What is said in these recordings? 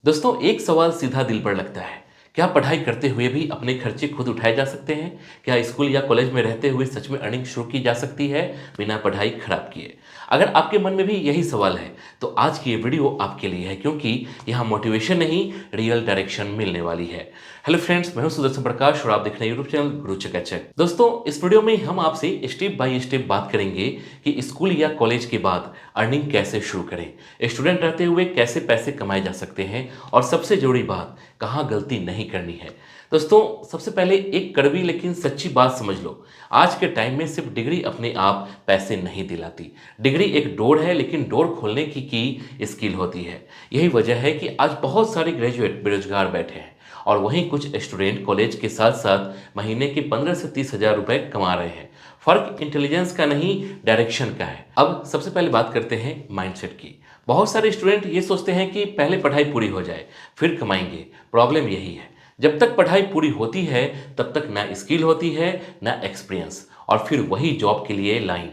दोस्तों, एक सवाल सीधा दिल पर लगता है। क्या पढ़ाई करते हुए भी अपने खर्चे खुद उठाए जा सकते हैं? क्या स्कूल या कॉलेज में रहते हुए सच में अर्निंग शुरू की जा सकती है बिना पढ़ाई खराब किए? अगर आपके मन में भी यही सवाल है तो आज की ये वीडियो आपके लिए है, क्योंकि यहाँ मोटिवेशन नहीं, रियल डायरेक्शन मिलने वाली है। हेलो फ्रेंड्स, मैं हूं सुदर्शन प्रकाश और आप देख रहे हैं यूट्यूब चैनल गुरु चकाचक। दोस्तों, इस वीडियो में हम आपसे स्टेप बाय स्टेप बात करेंगे कि स्कूल या कॉलेज के बाद अर्निंग कैसे शुरू करें, स्टूडेंट रहते हुए कैसे पैसे कमाए जा सकते हैं और सबसे जरूरी बात, कहाँ गलती नहीं करनी है। दोस्तों, सबसे पहले एक कड़वी लेकिन सच्ची बात समझ लो। आज के टाइम में सिर्फ डिग्री अपने आप पैसे नहीं दिलाती। डिग्री एक डोर है, लेकिन डोर खोलने की स्किल होती है। यही वजह है कि आज बहुत सारे ग्रेजुएट बेरोजगार बैठे हैं और वहीं कुछ स्टूडेंट कॉलेज के साथ साथ महीने के 15 से 30 हजार रुपए कमा रहे हैं। फर्क इंटेलिजेंस का नहीं, डायरेक्शन का है। अब सबसे पहले बात करते हैं माइंडसेट की। बहुत सारे स्टूडेंट ये सोचते हैं कि पहले पढ़ाई पूरी हो जाए फिर कमाएंगे। प्रॉब्लम यही है, जब तक पढ़ाई पूरी होती है तब तक ना स्किल होती है ना एक्सपीरियंस, और फिर वही जॉब के लिए लाइन।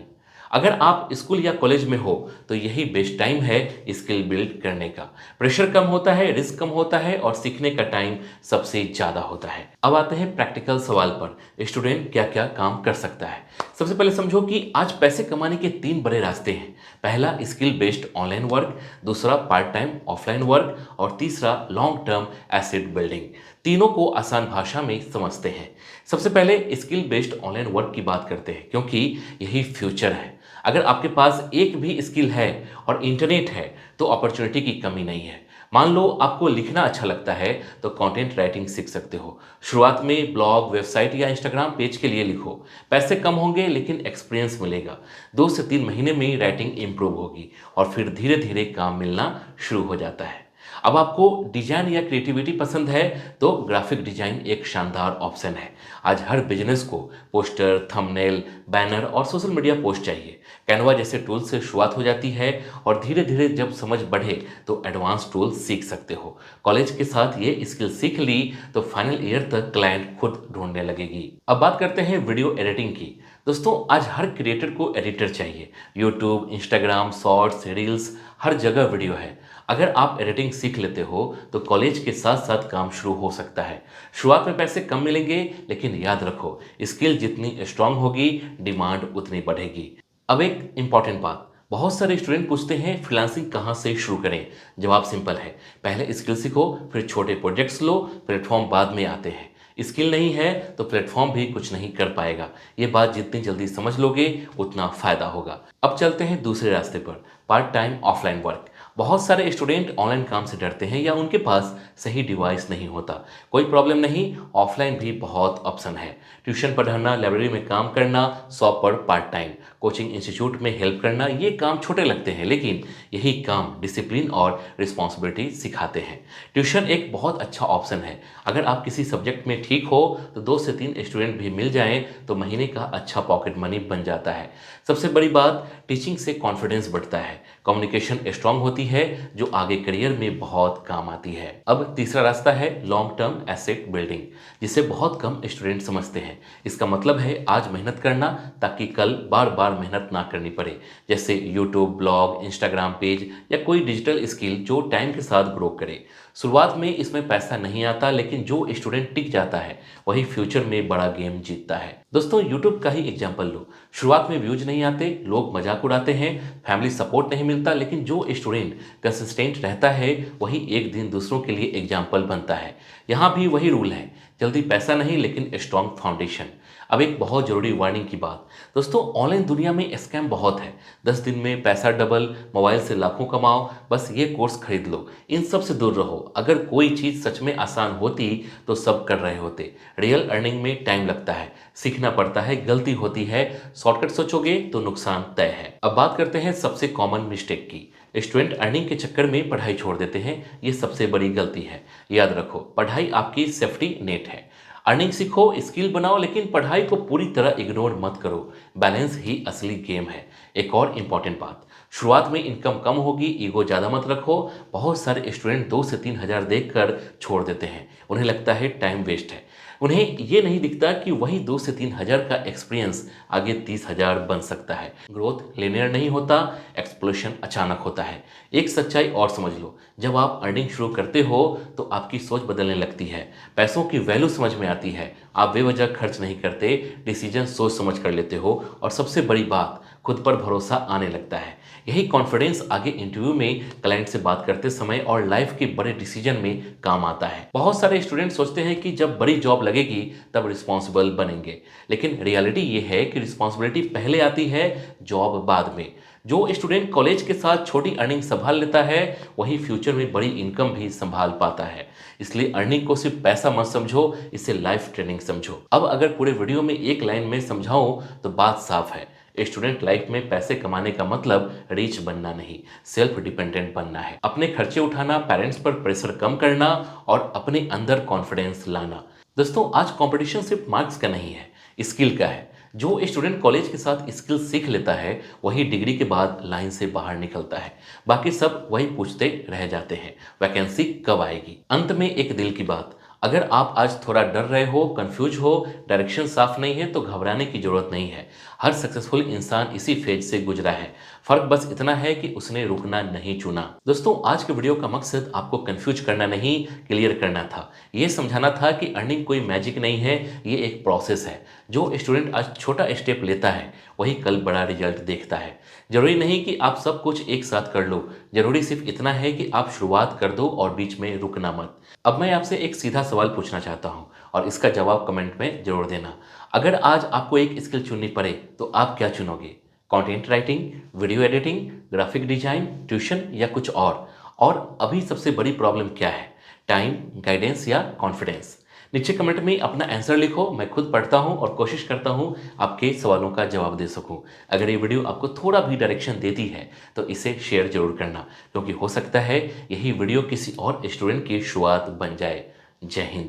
अगर आप स्कूल या कॉलेज में हो तो यही बेस्ट टाइम है स्किल बिल्ड करने का। प्रेशर कम होता है, रिस्क कम होता है और सीखने का टाइम सबसे ज़्यादा होता है। अब आते हैं प्रैक्टिकल सवाल पर, स्टूडेंट क्या क्या काम कर सकता है। सबसे पहले समझो कि आज पैसे कमाने के 3 बड़े रास्ते हैं। पहला, स्किल बेस्ड ऑनलाइन वर्क। दूसरा, पार्ट टाइम ऑफलाइन वर्क। और तीसरा, लॉन्ग टर्म एसेट बिल्डिंग। तीनों को आसान भाषा में समझते हैं। सबसे पहले स्किल बेस्ड ऑनलाइन वर्क की बात करते हैं, क्योंकि यही फ्यूचर है। अगर आपके पास एक भी स्किल है और इंटरनेट है तो अपॉर्चुनिटी की कमी नहीं है। मान लो आपको लिखना अच्छा लगता है तो कंटेंट राइटिंग सीख सकते हो। शुरुआत में ब्लॉग, वेबसाइट या इंस्टाग्राम पेज के लिए लिखो। पैसे कम होंगे लेकिन एक्सपीरियंस मिलेगा। 2 से 3 महीने में राइटिंग इंप्रूव होगी और फिर धीरे धीरे काम मिलना शुरू हो जाता है। अब आपको डिजाइन या क्रिएटिविटी पसंद है तो ग्राफिक डिजाइन एक शानदार ऑप्शन है। आज हर बिजनेस को पोस्टर, थंबनेल, बैनर और सोशल मीडिया पोस्ट चाहिए। कैनवा जैसे टूल से शुरुआत हो जाती है और धीरे धीरे जब समझ बढ़े तो एडवांस टूल सीख सकते हो। कॉलेज के साथ ये स्किल सीख ली तो फाइनल ईयर तक क्लाइंट खुद ढूंढने लगेगी। अब बात करते हैं वीडियो एडिटिंग की। दोस्तों, आज हर क्रिएटर को एडिटर चाहिए। यूट्यूब, इंस्टाग्राम, शॉर्ट्स, रील्स, हर जगह वीडियो है। अगर आप एडिटिंग सीख लेते हो तो कॉलेज के साथ साथ काम शुरू हो सकता है। शुरुआत में पैसे कम मिलेंगे, लेकिन याद रखो, स्किल जितनी स्ट्रांग होगी डिमांड उतनी बढ़ेगी। अब एक इंपॉर्टेंट बात, बहुत सारे स्टूडेंट पूछते हैं फ्रीलांसिंग कहाँ से शुरू करें। जवाब सिंपल है, पहले स्किल सीखो, फिर छोटे प्रोजेक्ट्स लो, प्लेटफॉर्म बाद में आते हैं। स्किल नहीं है तो प्लेटफॉर्म भी कुछ नहीं कर पाएगा। ये बात जितनी जल्दी समझ लोगे उतना फायदा होगा। अब चलते हैं दूसरे रास्ते पर, पार्ट टाइम ऑफलाइन वर्क। बहुत सारे स्टूडेंट ऑनलाइन काम से डरते हैं या उनके पास सही डिवाइस नहीं होता। कोई प्रॉब्लम नहीं, ऑफलाइन भी बहुत ऑप्शन है। ट्यूशन पढ़ाना, लाइब्रेरी में काम करना, शॉप पर पार्ट टाइम, कोचिंग इंस्टीट्यूट में हेल्प करना, ये काम छोटे लगते हैं लेकिन यही काम डिसिप्लिन और रिस्पॉन्सिबिलिटी सिखाते हैं। ट्यूशन एक बहुत अच्छा ऑप्शन है। अगर आप किसी सब्जेक्ट में ठीक हो तो 2 से 3 स्टूडेंट भी मिल जाएं तो महीने का अच्छा पॉकेट मनी बन जाता है। सबसे बड़ी बात, टीचिंग से कॉन्फिडेंस बढ़ता है, कम्युनिकेशन स्ट्रांग होती है जो आगे करियर में बहुत काम आती है। अब तीसरा रास्ता है लॉन्ग टर्म एसेट बिल्डिंग, जिसे बहुत कम स्टूडेंट समझते हैं। इसका मतलब है आज मेहनत करना ताकि कल बार बार मेहनत ना करनी पड़े। जैसे यूट्यूब, ब्लॉग, इंस्टाग्राम पेज या कोई डिजिटल स्किल जो टाइम के साथ ग्रो करे। शुरुआत में इसमें पैसा नहीं आता, लेकिन जो स्टूडेंट टिक जाता है वही फ्यूचर में बड़ा गेम जीतता है। दोस्तों, यूट्यूब का ही एग्जाम्पल लो। शुरुआत में व्यूज नहीं आते, लोग मजाक उड़ाते हैं, फैमिली सपोर्ट नहीं मिलता, लेकिन जो स्टूडेंट कंसिस्टेंट रहता है वही एक दिन दूसरों के लिए एग्जाम्पल बनता है। यहाँ भी वही रूल है, जल्दी पैसा नहीं लेकिन स्ट्रॉन्ग फाउंडेशन। अब एक बहुत जरूरी वार्निंग की बात, दोस्तों, ऑनलाइन दुनिया में स्कैम बहुत है। 10 दिन में पैसा डबल, मोबाइल से लाखों कमाओ, बस ये कोर्स खरीद लो। इन सब से दूर रहो। अगर कोई चीज़ सच में आसान होती तो सब कर रहे होते। रियल अर्निंग में टाइम लगता है, सीखना पड़ता है, गलती होती है। शॉर्टकट सोचोगे तो नुकसान तय है। अब बात करते हैं सबसे कॉमन मिस्टेक की। स्टूडेंट अर्निंग के चक्कर में पढ़ाई छोड़ देते हैं, ये सबसे बड़ी गलती है। याद रखो, पढ़ाई आपकी सेफ्टी नेट है। अर्निंग सीखो, स्किल बनाओ, लेकिन पढ़ाई को पूरी तरह इग्नोर मत करो। बैलेंस ही असली गेम है। एक और इम्पॉर्टेंट बात, शुरुआत में इनकम कम होगी, ईगो ज़्यादा मत रखो। बहुत सारे स्टूडेंट 2 से 3 हज़ार देख कर छोड़ देते हैं, उन्हें लगता है टाइम वेस्ट है। उन्हें ये नहीं दिखता कि वही 2 से 3 हज़ार का एक्सपीरियंस आगे 30,000 बन सकता है। ग्रोथ लिनियर नहीं होता, एक्सप्लोशन अचानक होता है। एक सच्चाई और समझ लो, जब आप अर्निंग शुरू करते हो तो आपकी सोच बदलने लगती है, पैसों की वैल्यू समझ में आती है, आप बेवजह खर्च नहीं करते, डिसीजन सोच समझ कर लेते हो और सबसे बड़ी बात, खुद पर भरोसा आने लगता है। यही कॉन्फिडेंस आगे इंटरव्यू में क्लाइंट से बात करते समय और लाइफ के बड़े डिसीजन में काम आता है। बहुत सारे स्टूडेंट सोचते हैं कि जब बड़ी जॉब लगेगी तब रिस्पॉन्सिबल बनेंगे, लेकिन रियलिटी ये है कि रिस्पॉन्सिबिलिटी पहले आती है, जॉब बाद में। जो स्टूडेंट कॉलेज के साथ छोटी अर्निंग संभाल लेता है वही फ्यूचर में बड़ी इनकम भी संभाल पाता है। इसलिए अर्निंग को सिर्फ पैसा मत समझो, इसे लाइफ ट्रेनिंग समझो। अब अगर पूरे वीडियो में एक लाइन में समझाऊं तो बात साफ है, स्टूडेंट लाइफ में पैसे कमाने का मतलब रिच बनना नहीं, सेल्फ डिपेंडेंट बनना है। अपने खर्चे उठाना, पेरेंट्स पर प्रेशर कम करना और अपने अंदर कॉन्फिडेंस लाना। दोस्तों, आज कंपटीशन सिर्फ मार्क्स का नहीं है, स्किल का है। जो स्टूडेंट कॉलेज के साथ स्किल सीख लेता है वही डिग्री के बाद लाइन से बाहर निकलता है। बाकी सब वही पूछते रह जाते हैं, वैकेंसी कब आएगी। अंत में एक दिल की बात, अगर आप आज थोड़ा डर रहे हो, कंफ्यूज हो, डायरेक्शन साफ नहीं है तो घबराने की जरूरत नहीं है। हर सक्सेसफुल इंसान इसी फेज से गुजरा है, फर्क बस इतना है कि उसने रुकना नहीं चुना। दोस्तों, आज के वीडियो का मकसद आपको कंफ्यूज करना नहीं, क्लियर करना था। ये समझाना था कि अर्निंग कोई मैजिक नहीं है, ये एक प्रोसेस है। जो स्टूडेंट आज छोटा स्टेप लेता है वही कल बड़ा रिजल्ट देखता है। जरूरी नहीं कि आप सब कुछ एक साथ कर लो, जरूरी सिर्फ इतना है कि आप शुरुआत कर दो और बीच में रुकना मत। अब मैं आपसे एक सीधा सवाल पूछना चाहता हूँ और इसका जवाब कमेंट में जरूर देना। अगर आज आपको एक स्किल चुननी पड़े तो आप क्या चुनोगे? Content writing, video editing, graphic design, tuition या कुछ और अभी सबसे बड़ी प्रॉब्लम क्या है? टाइम, गाइडेंस या कॉन्फिडेंस? नीचे कमेंट में अपना आंसर लिखो, मैं खुद पढ़ता हूँ और कोशिश करता हूँ आपके सवालों का जवाब दे सकूँ। अगर ये वीडियो आपको थोड़ा भी डायरेक्शन देती है तो इसे शेयर जरूर करना, क्योंकि हो सकता है यही वीडियो किसी और स्टूडेंट की शुरुआत बन जाए। जय हिंद।